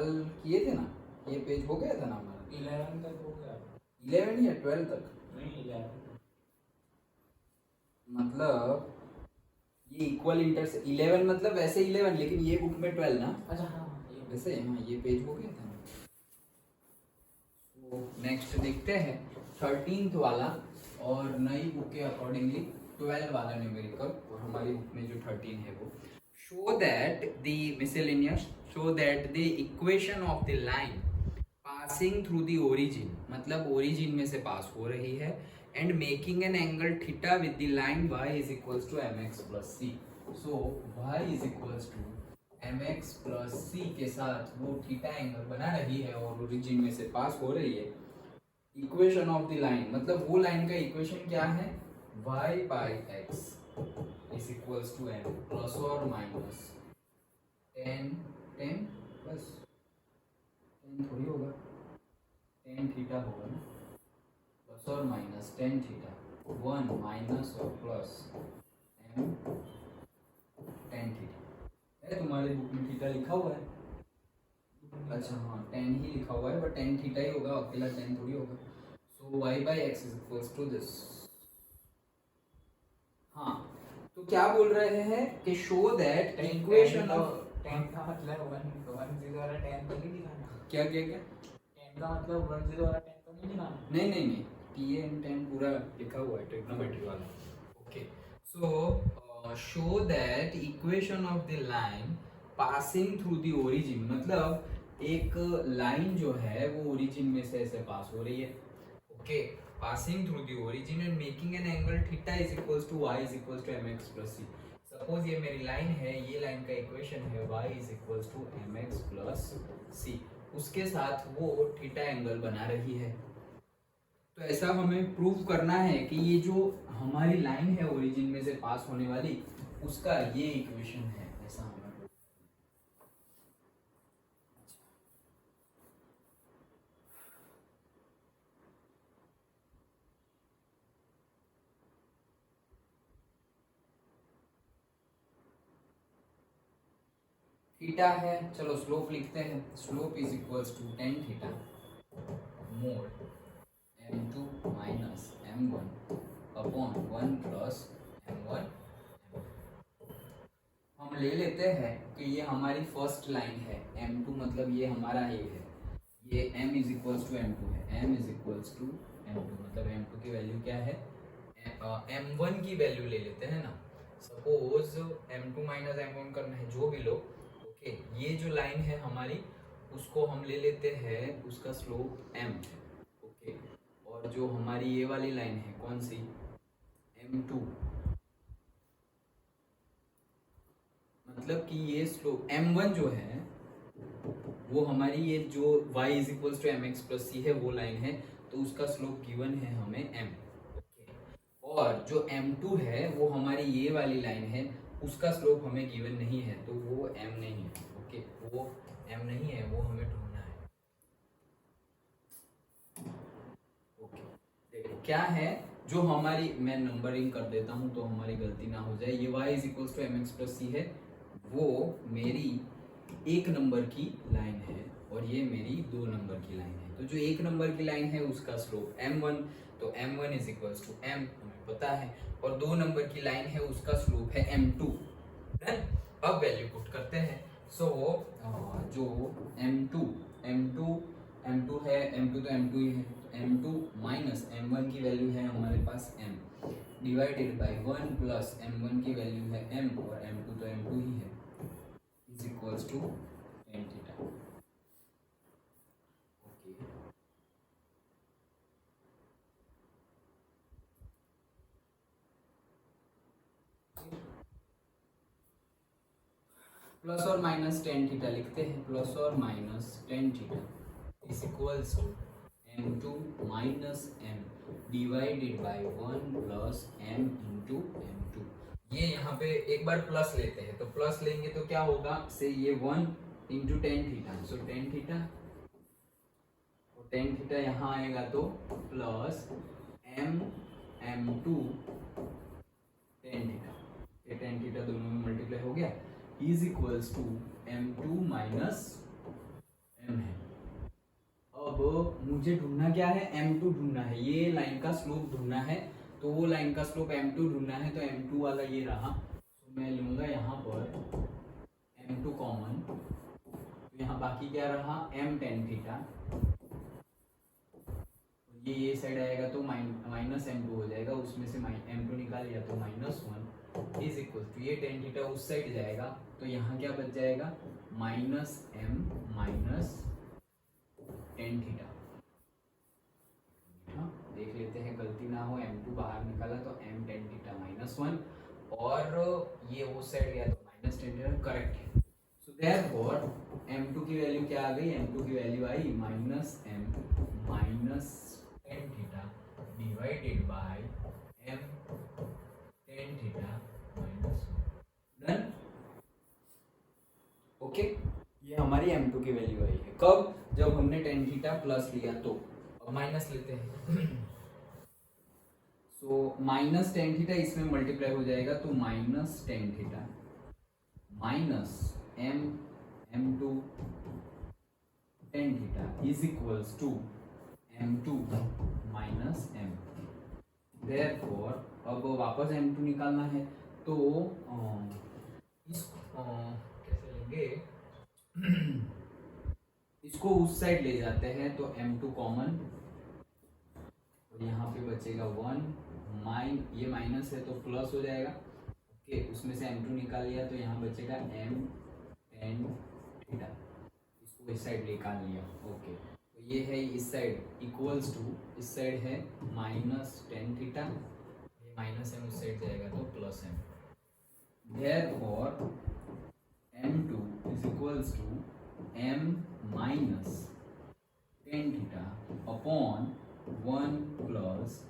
कल किए थे ना, ये पेज हो गया था ना हमारा। 11 तक हो गया। 11 या 12 तक? नहीं 11। मतलब ये इक्वल इंटरसे 11 मतलब वैसे 11, लेकिन ये बुक में 12 ना। अच्छा हाँ ये वैसे हाँ ये पेज हो गया था। तो नेक्स्ट देखते हैं 13th वाला, और नई बुक के अकॉर्डिंगली 12 वाला न्यूमेरिकल, और हमारी बुक में जो 13 है वो show that the miscellaneous, show that the equation of the line passing through the origin, मतलब ओरिजिन में से पास हो रही है, and making an angle theta with the line y is equals to mx plus c। So y is equals to mx plus c के साथ वो theta angle बना रही है और ओरिजिन में से पास हो रही है। इक्वेशन ऑफ द लाइन मतलब वो लाइन का इक्वेशन क्या है, y by x is equals to m plus और माइनस टेन बस, टेन थोड़ी होगा, टेन थीटा होगा ना, प्लस और माइनस टेन थीटा, 1 माइनस और प्लस m टेन थीटा है। तुम्हारे बुक में थीटा लिखा हुआ है? अच्छा हाँ टेन ही लिखा हुआ है, बट टेन थीटा ही होगा, अकेला टेन थोड़ी होगा। So y by x is equals to this. हाँ तो क्या बोल रहे हैं कि शो दैट इक्वेशन ऑफ 10 का मतलब 1 0 वाला 10 तो नहीं दिखाना। क्या क्या क्या 10 का मतलब 1 0 वाला 10 तो नहीं दिखाना। नहीं TN 10 पूरा लिखा हुआ है ट्रिग्नोमेट्री वाला। Okay so show that equation of the line passing through the origin, मतलब एक लाइन जो है वो ओरिजिन में से ऐसे पास हो रही है। Okay passing through the origin and making an angle theta is equals to y is equals to mx plus c। Suppose ये मेरी लाइन है, ये लाइन का इक्वेशन है y is equals to mx plus c, उसके साथ वो theta angle बना रही है। तो ऐसा हमें प्रूव करना है कि ये जो हमारी लाइन है ओरिजिन में से पास होने वाली, उसका ये इक्वेशन है, ऐसा हमें थीटा है। चलो स्लोप लिखते हैं, slope is equals to tan theta mod m2 minus m1 upon 1 plus m1। हम ले लेते हैं कि ये हमारी फर्स्ट लाइन है, m2 मतलब ये हमारा ये है, ये m is equals to m2 है, m is equals to m2 मतलब m2 की वैल्यू क्या है, m1 की वैल्यू ले लेते हैं ना। सपोज m2 माइनस m1 करना है, जो भी लो। ओके ये जो लाइन है हमारी, उसको हम ले लेते हैं, उसका स्लोप m है। ओके और जो हमारी ये वाली लाइन है कौन सी, m2, मतलब कि ये स्लोप m1 जो है वो हमारी ये जो y is equals to mx plus c है वो लाइन है, तो उसका स्लोप गिवन है हमें m। और जो m2 है वो हमारी ये वाली लाइन है, उसका स्लोप हमें गिवन नहीं है, तो वो m नहीं है। ओके वो m नहीं है, वो हमें ढूंढना है। ओके देखो क्या है, जो हमारी, मैं नंबरिंग कर देता हूँ तो हमारी गलती ना हो जाए। ये y is equals to mx plus c है, वो मेरी 1 नंबर की लाइन है, और ये मेरी 2 नंबर की लाइन है। तो जो 1 नंबर की लाइन है उसका स्लोप m1, तो m1 is equals to m हमें पता है, और 2 नंबर की लाइन है उसका स्लोप है m2। डन, अब वैल्यू पुट करते हैं। सो जो m2 है, m2 तो m2 ही है, तो m2 माइनस m1 की वैल्यू है हमारे पास m, divided by 1 plus m1 की वैल्यू है m, और m2 तो m2 ही है, is equals to tan theta. Okay plus और माइनस टेन थीटा लिखते हैं, प्लस और minus tan theta is equals to m2 minus m divided by 1 plus m into m2। ये यहाँ पे एक बार प्लस लेते हैं, तो प्लस लेंगे तो क्या होगा, से ये 1 इंटू टेन थीटा, सो टेन थीटा, टेन थीटा यहाँ आएगा तो प्लस m2 टेन थीटा, ये टेन थीटा दोनों में मल्टीप्लाई हो गया, is equals to m2 minus मुझे ढूंढना क्या है, m2 ढूंढना है, ये लाइन का स्लोप ढूंढना है। तो वो लाइन का स्लोप m2 ढूंढना है, तो m2 वाला ये रहा। तो मैं लूंगा यहाँ पर m2 कॉमन, तो यहाँ बाकी क्या रहा, m tan थीटा, ये साइड आएगा तो माइनस m2 हो जाएगा, उसमें से m2 निकाल लिया तो -1 इज इक्वल टू ये tan थीटा उस साइड जाएगा, तो यहाँ क्या बच जाएगा, -m माइनस tan थीटा। देख लेते हैं गलती ना हो, m2 बाहर निकाला तो m tan थीटा -1, और ये उस साइड गया तो माइनस tan थीटा, करेक्ट है। सो देयरफॉर m2 की वैल्यू क्या आ गई, m2 की वैल्यू आई -m minus tan theta divided bye m tan theta -1। Done, okay. ये हमारी m2 की वैल्यू आई है, कब, जब हमने tan थीटा प्लस लिया तो। अब माइनस लेते हैं, सो माइनस tan थीटा इसमें मल्टीप्लाई हो जाएगा, तो minus tan theta minus m2 tan theta is equals to m2 minus m। Therefore अब वापस m2 निकालना है, तो इसको कैसे लेंगे, इसको उस साइड ले जाते हैं, तो m2 कॉमन, और यहाँ पे बचेगा 1, ये माइनस है तो प्लस हो जाएगा, ओके। उसमें से m2 निकाल लिया तो यहाँ बचेगा m tan थीटा, इसको इस साइड निकाल लिया, ओके। तो ये है इस साइड इक्वल्स टू, इस साइड है माइनस tan थीटा, ये माइनस m उस साइड जाएगा तो plus m। Therefore m2 is equals to m minus tan theta upon 1 plus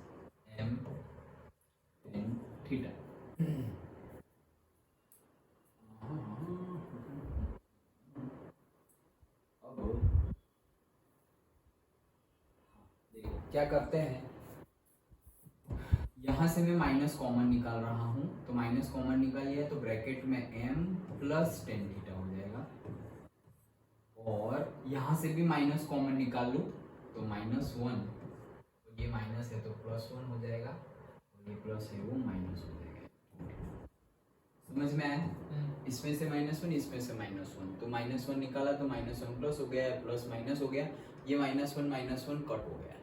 m tan theta. अब देखो क्या करते हैं, यहाँ से मैं माइनस कॉमन निकाल रहा हूँ, तो माइनस कॉमन निकाल लिया तो ब्रैकेट में m प्लस tan थीटा हो जाएगा, और यहाँ से भी माइनस कॉमन निकाल लूँ तो -1, तो ये माइनस है तो +1 हो जाएगा, और ये प्लस है वो माइनस हो जाएगा। समझ में आया, इसमें से -1, इसमें से -1, तो -1 निकाला तो -1 प्लस हो गया, प्लस माइनस हो गया, ये -1 कट हो गया,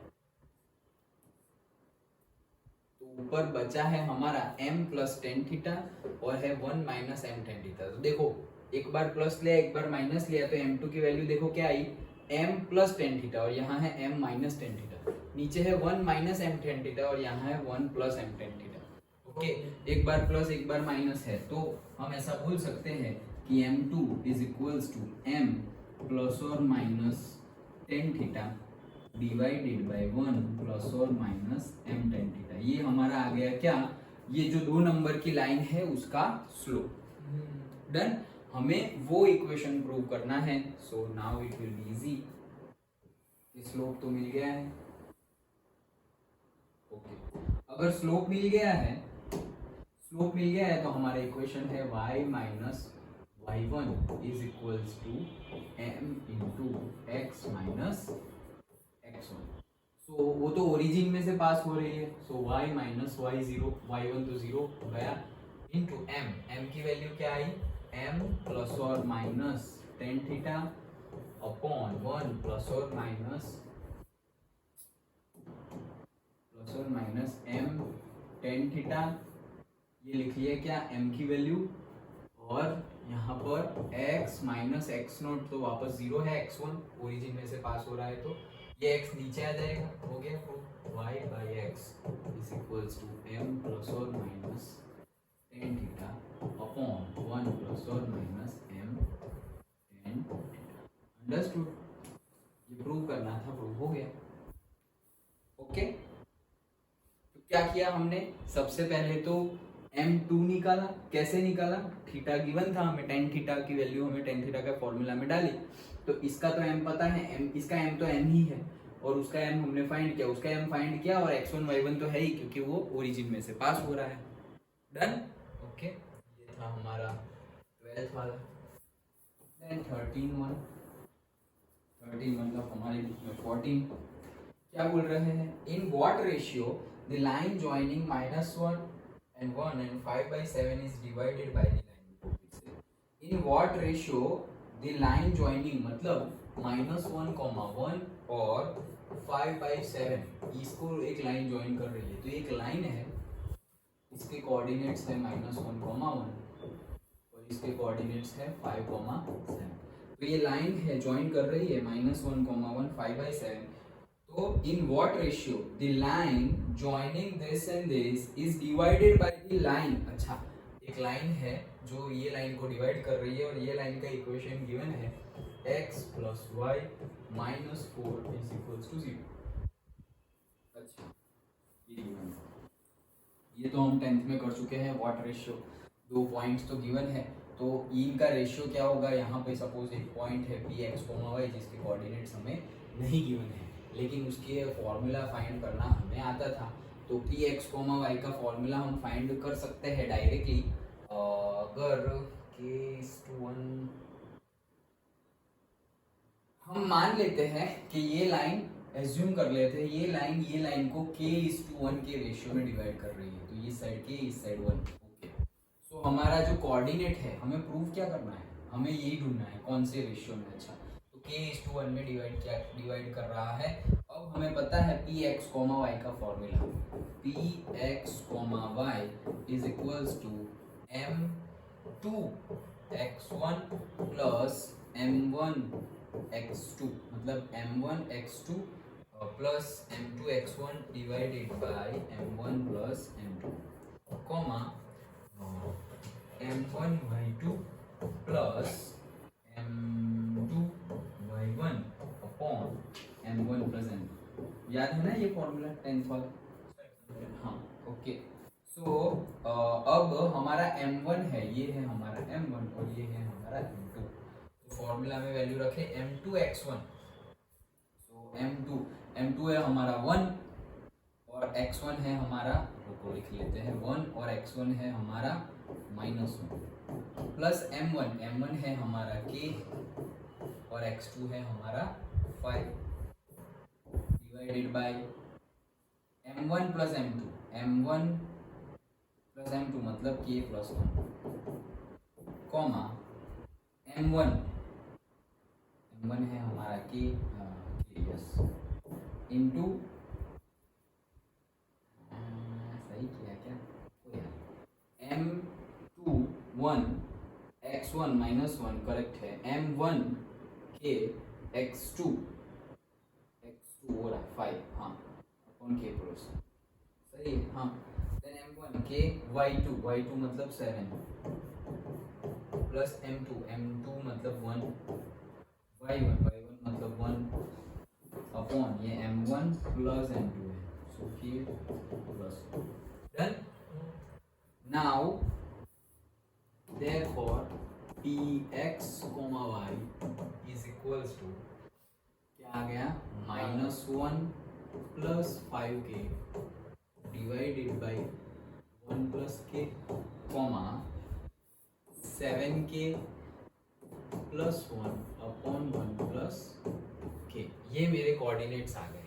तो ऊपर बचा है हमारा m प्लस tan थीटा, और है 1 माइनस m tan थीटा। तो देखो एक बार प्लस लिया एक बार माइनस लिया, तो m2 की वैल्यू देखो क्या आई, m प्लस tan थीटा, और यहाँ है m माइनस tan थीटा, नीचे है 1 माइनस m tan थीटा, और यहाँ है 1 plus m tan theta, okay. एक बार प्लस एक बार माइनस है, तो हम ऐसा बोल सकते हैं कि m2 is equals to m plus और minus tan theta divided by 1 plus और माइनस m tan थीटा। ये हमारा आ गया क्या, ये जो 2 नंबर की लाइन है उसका स्लोप। डन, हमें वो इक्वेशन प्रूव करना है, so now it will be easy. Slope तो मिल गया है, ओके। अगर स्लोप मिल गया है, स्लोप मिल गया है, तो हमारा इक्वेशन है y minus y1 is equals to m into x minus x1। So वो तो ओरिजिन में से पास हो रही है, सो y माइनस y0, y1 तो 0 हो गया, इंटू m की वैल्यू क्या आई, m प्लस और minus tan theta upon 1 plus और माइनस m tan थीटा, ये लिख लिया क्या m की वैल्यू, और यहाँ पर x माइनस एक्स नोट तो वापस 0 है, x1 ओरिजिन में से पास हो रहा है, तो ये x नीचे आ जाएगा, हो गया, तो y by x is equals to m plus और minus tan theta upon 1 plus और minus m tan theta. Understood, ये प्रूव करना था, प्रूव हो गया, ओके। तो क्या किया हमने, सबसे पहले तो m2 निकाला, कैसे निकाला, थीटा गिवन था हमें, tan थीटा की वैल्यू हमें tan थीटा का फॉर्मूला में डाली, तो इसका तो m पता है, m इसका m तो m ही है, और उसका m हमने फाइंड किया, उसका m फाइंड किया, और x1 y1 तो है ही क्योंकि वो ओरिजिन में से पास हो रहा है। Done, okay. ये था हमारा 12th वाला। देन 13 13 मतलब हमारी बुक में 14। क्या बोल रहे हैं, in what ratio the line joining -1 and 1 and 5/7 is divided by the line। In what ratio the line joining मतलब -1, 1 और 5/7 इसको एक लाइन ज्वाइन कर रही है। तो एक लाइन है, इसके कोऑर्डिनेट्स है -1, 1 और इसके कोऑर्डिनेट्स है 5,7। तो ये लाइन है ज्वाइन कर रही है -1, 1, 5/7। तो in what ratio the line joining this and this is divided by the line. अच्छा, एक लाइन है जो ये लाइन को डिवाइड कर रही है और ये लाइन का इक्वेशन गिवन है x + y - 4 = 0। अच्छा, ये गिवन है, ये तो हम 10th में कर चुके हैं। व्हाट रेशियो, दो पॉइंट्स तो गिवन है, तो इनका रेशियो क्या होगा। यहाँ पे सपोज एक पॉइंट है px, y जिसके कोऑर्डिनेट्स हमें नहीं गिवन है, लेकिन उसके फॉर्मूला फाइंड करना हमें आता था। तो px, y का फॉर्मूला हम फाइंड कर सकते हैं डायरेक्टली अगर k:1 हम मान लेते हैं कि ये लाइन एज्यूम कर लेते हैं ये लाइन को k:1 के रेशियो में डिवाइड कर रही है। तो ये साइड k, इस साइड 1। ओके, सो हमारा जो कोऑर्डिनेट है हमें प्रूव क्या करना है, हमें यही ढूंढना है कौन से रेशियो में। अच्छा, तो k:1 में डिवाइड कर रहा है। अब हमें पता है px, y का formula, px, y is equals to m2x1 plus m1 x2 मतलब m1 x2 plus m2 x1 divided by m1 plus m2 comma m1 y2 plus m2 y1 upon m1 plus m2। याद है ना ये formula 10th वाला? हाँ, okay. सो अब हमारा m1 है, ये है हमारा m1 और ये है हमारा m2। फॉर्मूला में वैल्यू रखे m2 x1। सो m2 है हमारा 1 और x1 है हमारा, रुको लिख लेते हैं 1 और x1 है हमारा -1 प्लस m1 है हमारा k और x2 है हमारा 5 divided by m1 plus m2 मतलब k + 1 कॉमा m1 है हमारा k यस इनटू सही किया क्या, m2 x1 -1 करेक्ट है, m1 k x2 हो रहा है 5, हाँ अपॉन k + सही है, हाँ। देन m1 k y2 मतलब 7 प्लस m2 मतलब 1 y1 मतलब 1 अपॉन ये m1 प्लस m2 है, so k plus done. Now therefore px, y is equals to क्या आ गया, -1 plus 5k divided by 1 plus k comma 7k plus 1 upon 1 plus k। ये मेरे कोऑर्डिनेट्स आ गए।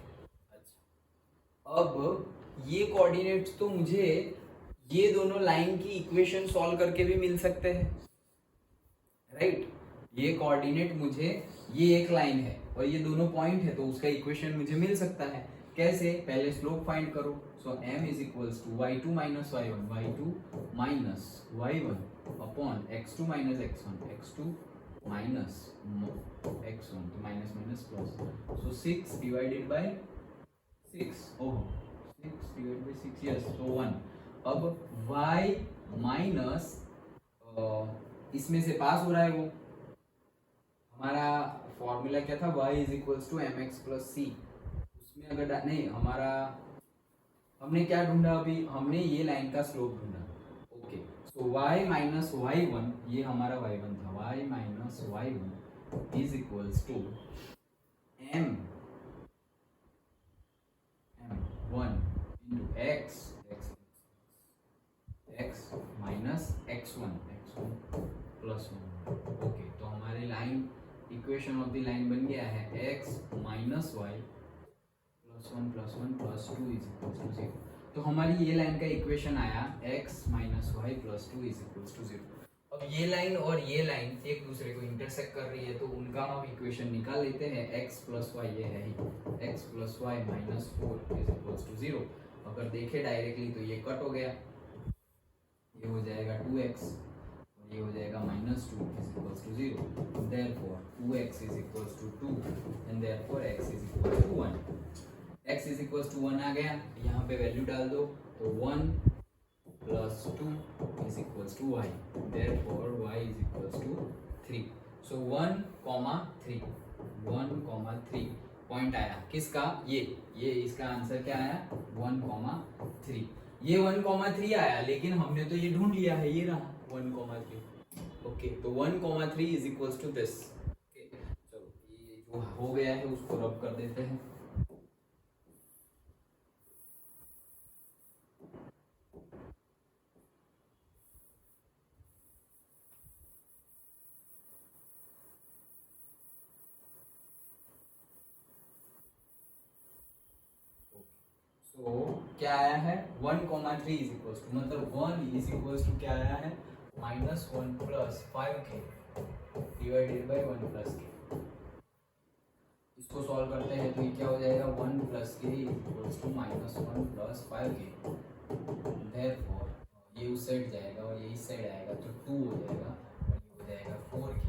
अच्छा, अब ये कोऑर्डिनेट्स तो मुझे ये दोनों लाइन की इक्वेशन सॉल्व करके भी मिल सकते हैं, राइट। ये कोऑर्डिनेट मुझे, ये एक लाइन है और ये दोनों पॉइंट है, तो उसका इक्वेशन मुझे मिल सकता है। कैसे, पहले स्लोप फाइंड करो। So m is equals to y2 minus y1 upon x2 minus x1 minus x1, तो minus minus plus, so 6 divided by 6, oh 6 divided by 6, yes, so 1। अब y माइनस इसमें से पास हो रहा है, वो हमारा फॉर्मूला क्या था, y is equals to mx plus c। उसमें अगर नहीं, हमारा हमने क्या ढूंढा अभी, हमने ये लाइन का स्लोप ढूंढा। ओके, सो y माइनस y1, ये हमारा y1 था, y minus y1 is equals to m1 into x minus x1 plus 1। Okay, तो हमारी line equation of the line बन गया है x minus y plus one plus two is equal to zero. तो हमारी ये लाइन का इक्वेशन आया x minus y plus two is equal to zero. अब ये लाइन और ये लाइन एक दूसरे को इंटरसेक्ट कर रही है, तो उनका हम इक्वेशन निकाल लेते हैं। x प्लस वाई ये है ही, x plus y minus four is equal to zero. अगर देखे डायरेक्टली तो ये कट हो गया, ये हो जाएगा 2x और ये हो जाएगा minus two is equal to zero. Therefore 2x is equal to 2 and therefore x is equal to 1। x is equal to 1 आ गया, यहाँ पे वैल्यू डाल दो तो 1 plus 2 is equal to y, therefore y is equal to 3। So 1,3 point आया किसका, ये इसका आंसर क्या आया 1,3। ये 1,3 आया, लेकिन हमने तो ये ढूंढ लिया है, ये रहा 1,3। ओके, तो 1,3 is equal to this. Okay, चलो ये जो हो गया है उसको रब कर देते हैं। तो क्या आया है 1,3 इज इक्वल टू, मतलब 1 इज इक्वल टू क्या आया है minus 1 plus 5k divided by 1 plus k। इसको सॉल्व करते हैं तो ये क्या हो जाएगा 1 plus k is equal to minus 1 plus 5k। Therefore ये उस साइड जाएगा और ये इस साइड आएगा तो 2 हो जाएगा और ये हो जाएगा 4k।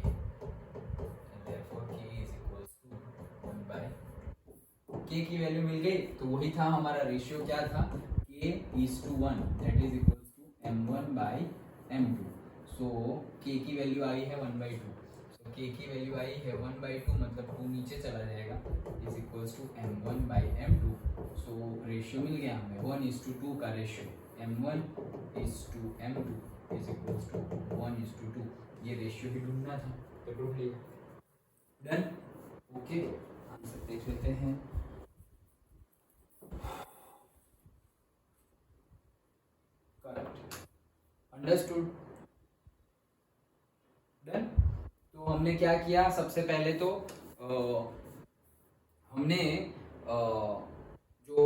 Therefore k is equal to 1 by k की वैल्यू मिल गई। तो वही था हमारा रेशियो, क्या था k is to 1 that is equal to m1 by m2। So k की वैल्यू आई है 1/2। सो k की वैल्यू आई है 1/2, मतलब 2 नीचे चला जाएगा, is equal to m1 by m2। So ratio मिल गया हमें 1:2 का ratio, m1 is to m2 is equal to 1:2। ये रेशियो भी ढूंढना था तो ढूंढ लिया। डन। ओके, आंसर देख लेते हैं। अंडरस्टूड। डन। तो हमने क्या किया, सबसे पहले तो हमने जो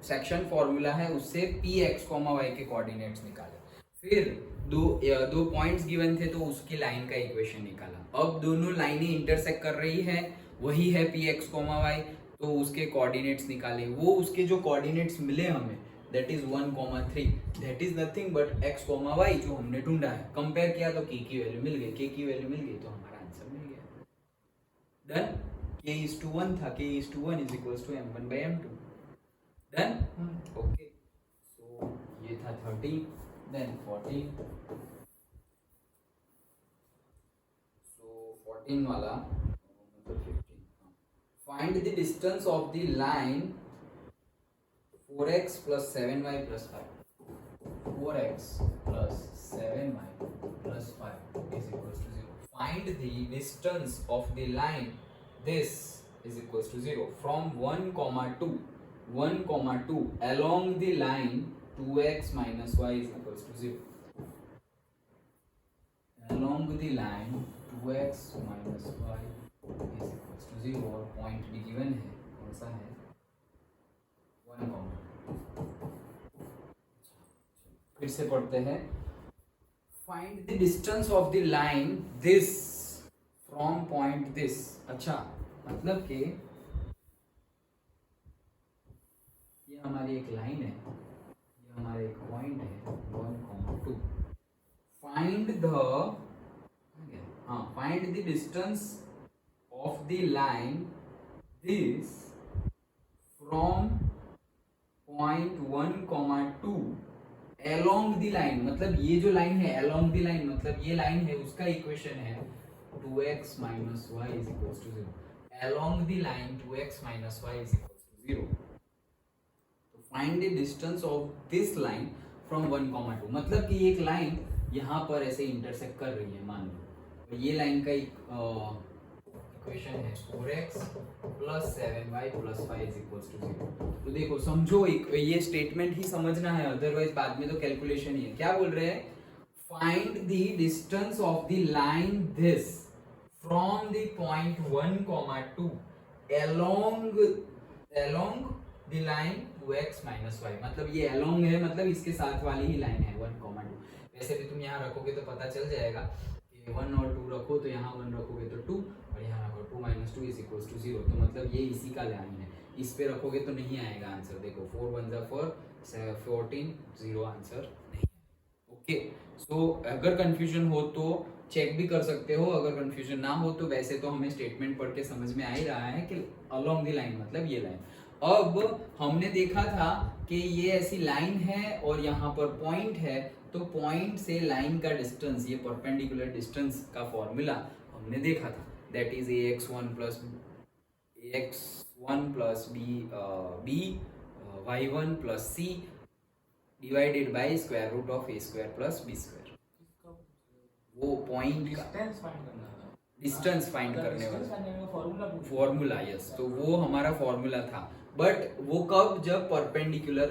सेक्शन फॉर्मूला है उससे पी एक्स कॉमा वाई के कोऑर्डिनेट्स निकाले, फिर दो पॉइंट्स गिवन थे तो उसकी लाइन का इक्वेशन निकाला। अब दोनों लाइनें इंटरसेक्ट कर रही है, वही है पी एक्स कॉमा वाई, तो उसके कोऑर्डिनेट्स निकाले। वो उसके जो कोऑर्डिनेट्स मिले हमें that is 1,3, that is nothing but x, y जो हमने ढूंढा है। कंपेयर किया तो k की वैल्यू मिल गई, k की वैल्यू मिल गई तो हमारा आंसर मिल गया। डन। k is to 1 था, k is to 1 is equals to m1 by m2। Done. Okay, so ये था 13, देन 14। सो 14 वाला मतलब 15। Find the distance of the line 4x plus 7y plus 5. 4x plus 7y plus 5 is equals to 0. Find the distance of the line. This is equals to 0 from 1, 2. 1, 2 along the line 2x minus y is equals to 0. Along the line 2x minus y is equals to 0 और point भी given है, कौन सा है 1, फिर से पढ़ते हैं। Find the distance of the line this from point this. अच्छा, मतलब कि ये हमारी एक लाइन है, ये हमारा एक पॉइंट है 1, 2। Find the distance of the line this from point 1, 2 along the line, मतलब ये जो लाइन है along the line मतलब ये लाइन है, उसका इक्वेशन है 2x minus y is equals to 0. Along the line 2x minus y is equals to 0. तो find the distance of this line from 1, 2, मतलब कि एक लाइन यहाँ पर ऐसे इंटरसेक्ट कर रही है, मान लो तो ये लाइन का इक्वेशन है 4x plus 7y plus 5 is equals to 0। तो देखो समझो, ये स्टेटमेंट ही समझना है, अदरवाइज बाद में तो कैलकुलेशन ही है। क्या बोल रहे हैं, find the distance of the line this from the point 1, 2 along the line 2x minus y, मतलब ये along है, मतलब इसके साथ वाली ही लाइन है 1, 2। वैसे भी तुम यहाँ रखोगे तो पता चल जाएगा कि 1 और 2 रखो तो यहाँ 1 रखोगे तो 2 और यहाँ रखो 2 minus 2 is equals to 0, तो मतलब ये इसी का लाइन है। इस पे रखोगे तो नहीं आएगा आंसर, देखो 4 1 जा 4 14 0 आंसर नहीं है। ओके, सो अगर कंफ्यूजन हो तो चेक भी कर सकते हो, अगर कंफ्यूजन ना हो तो वैसे तो हमें स्टेटमेंट पढ़ के समझ में आ ही रहा है कि अलोंग द लाइन मतलब ये लाइन। अब हमने देखा था कि ये ऐसी लाइन है और यहाँ पर पॉइंट है, तो पॉइंट से लाइन का डिस्टेंस, ये परपेंडिकुलर डिस्टेंस का फॉर्मूला हमने देखा था, that is ax1 plus b y1 plus c divided by square root of a square plus b square. वो पॉइंट का डिस्टेंस फाइंड करना था, डिस्टेंस फाइंड करने वाला फॉर्मूला फॉर्मूला, यस, तो वो हमारा फॉर्मूला था। बट वो कब, जब परपेंडिकुलर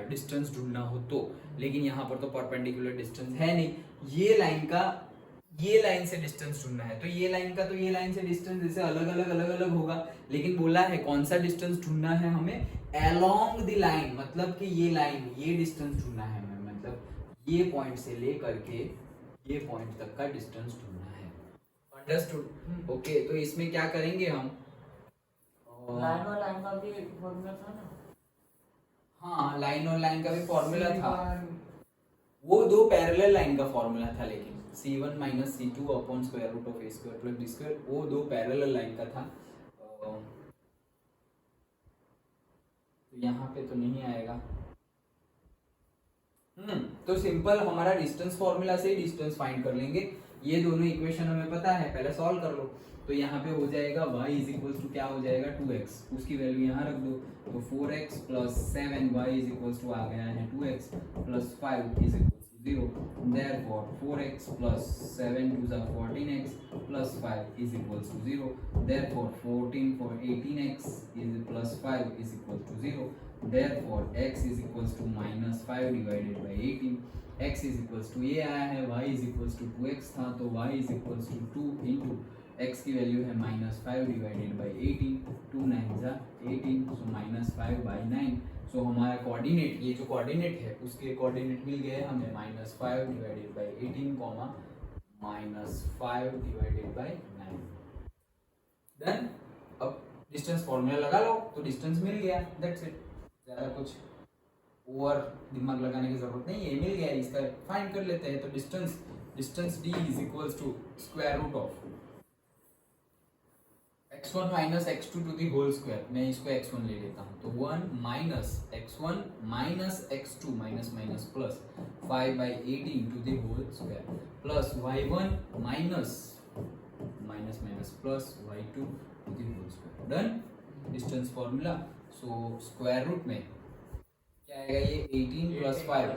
डिस्टेंस ढूंढना हो तो, लेकिन यहाँ पर तो परपेंडिकुलर डिस्टेंस है नहीं, ये लाइन का ये लाइन से डिस्टेंस ढूंढना है, तो ये लाइन का तो ये लाइन से डिस्टेंस जैसे अलग अलग होगा, लेकिन बोला है कौन सा डिस्टेंस ढूंढना है हमें, अलोंग द लाइन, मतलब कि ये लाइन, ये डिस्टेंस ढूंढना है हमें, मतलब ये पॉइंट से लेकर के ये पॉइंट तक का डिस्टेंस ढूंढना है। अंडरस्टूड? ओके, तो इसमें क्या करेंगे हम, लाइन और लाइन का भी फॉर्मूला था ना। हाँ, लाइन और लाइन का भी फॉर्मूला था, वो दो पैरेलल लाइन का फॉर्मूला था, लेकिन c1 minus c2 upon square root of a square plus b square, वो दो पैरेलल लाइन का था। तो यहाँ पे तो नहीं आएगा। तो सिंपल हमारा डिस्टेंस फॉर्मूला से ही डिस्टेंस फाइंड कर लेंगे। ये दोनों इक्वेशन हमें पता है, पहले सॉल्व कर लो। तो यहाँ पे हो जाएगा y इज इक्वल्स टू क्या हो जाएगा 2x, उसकी वैल्यू यहाँ रख दो, तो 4x प्लस 7y इज इक्वल्स टू आ गया है 2x plus 5 is equals to 0, therefore 4x plus 7 2 जा 14x plus 5 is equals to 0, therefore 14 for 18x is plus 5 is equals to 0, therefore x is equals to minus 5 divided by 18, x is equals to ये आया है, y is equals to 2x था, तो y is equals to 2 into x की value है minus 5 divided by 18, 2 9 जा 18, so minus 5 by 9, so हमारा coordinate, ये जो कोऑर्डिनेट है उसके कोऑर्डिनेट मिल गए हमें minus 5 divided by 18, minus 5 divided by 9। Done? अब डिस्टेंस फॉर्मूला लगा लो तो डिस्टेंस मिल गया, दैट्स इट, ज़्यादा कुछ ओवर दिमाग लगाने की जरूरत नहीं है, मिल गया, इसका फाइंड कर लेते हैं। तो distance d is equals to square root of x1 minus x2 to the whole square, मैं इसको x1 ले लेता हूँ, तो 1 minus x1 minus x2 minus minus plus 5 by 18 to the whole square plus y1 minus minus minus plus y2 to the whole square. Done? Distance formula, so square root में क्या आएगा, ये 18 plus 5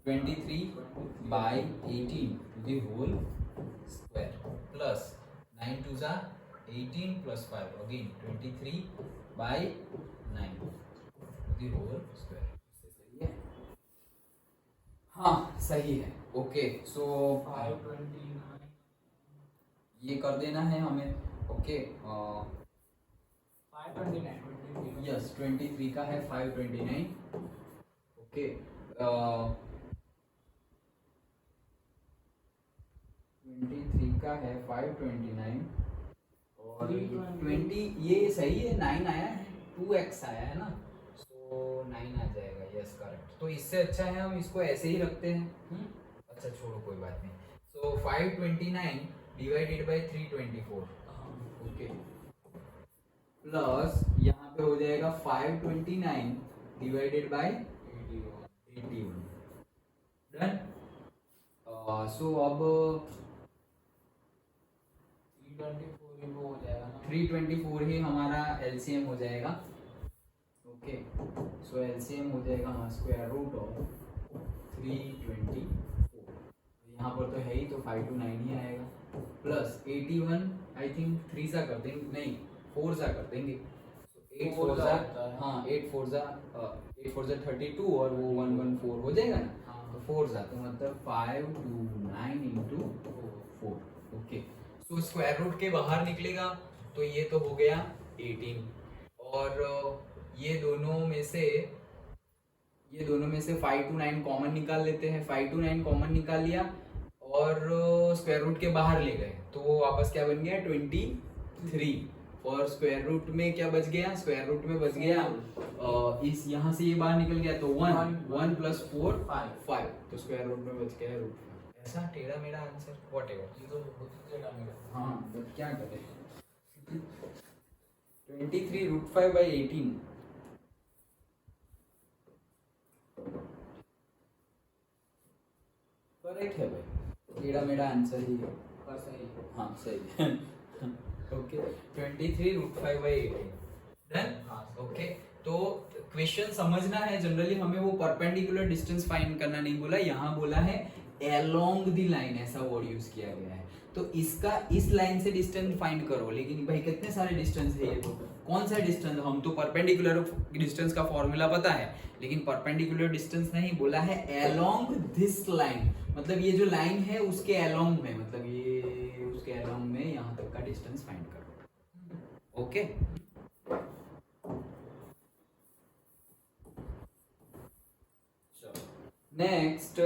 23 by 18 to the whole square plus 9 2 जा 18 plus 5 again 23 by 9 to the whole square. सही है? हाँ सही है। ओके, सो 529 ये कर देना है हमें। ओके, 529 यस 23 का है 529। ओके, 23 का है 529 और 20 ये सही है, 9 आया है, 2x आया है ना, सो 9 आ जाएगा, यस करेक्ट। तो इससे अच्छा है हम इसको ऐसे ही रखते हैं। अच्छा छोड़ो कोई बात नहीं। सो 529 डिवाइडेड बाय 324, ओके, प्लस यहाँ पे हो जाएगा 529 डिवाइडेड बाय 81। डन? सो अब 324 हो जाएगा ना, 324 ही हमारा एलसीएम हो जाएगा। ओके, सो एलसीएम हो जाएगा हमारा स्क्वायर रूट ऑफ 324, यहाँ पर तो है ही, तो 529 ही आएगा, प्लस 81 आई थिंक 3 सा कर देंगे, नहीं 4 सा कर देंगे, 8 4 सा, हाँ 8 4 सा 32 और वो 114 हो जाएगा ना, तो 4 सा, तो मतलब 529 into 4। ओके, तो स्क्वायर रूट के बाहर निकलेगा तो ये तो हो गया 18 और ये दोनों में से 5 to 9 कॉमन निकाल लेते हैं। 5 to 9 कॉमन निकाल लिया और स्क्वायर रूट के बाहर ले गए तो वापस क्या बन गया 23 और स्क्वायर रूट में क्या बच गया, स्क्वायर रूट में बच गया इस यहाँ से ये बाहर निकल गया तो 1 प्लस 4 5 तो स्क्वायर रूट में बच गया रूट। ऐसा टेढ़ा मेढ़ा आंसर व्हाटएवर। ये तो बहुत टेढ़ा मेढ़ा। हाँ बट क्या करें 23 रूट 5 बाई 18 करेक्ट है भाई, टेढ़ा मेढ़ा आंसर ही है। पर सही है। हाँ सही ओके 23 रूट 5 बाई 18 डन। हाँ ओके तो क्वेश्चन समझना है, जनरली हमें वो परपेंडिकुलर डिस्टेंस फाइंड करना नहीं बोला, यहाँ बोला है along द लाइन, ऐसा वर्ड यूज किया गया है। तो इसका इस लाइन से डिस्टेंस फाइंड करो, लेकिन भाई कितने सारे डिस्टेंस है ये, तो कौन सा डिस्टेंस, हम तो परपेंडिकुलर डिस्टेंस का फॉर्मूला पता है लेकिन परपेंडिकुलर डिस्टेंस नहीं, बोला है along दिस लाइन, मतलब ये जो लाइन है उसके along में, मतलब ये उसके along में यहाँ तक का डिस्टेंस फाइंड करो। Okay next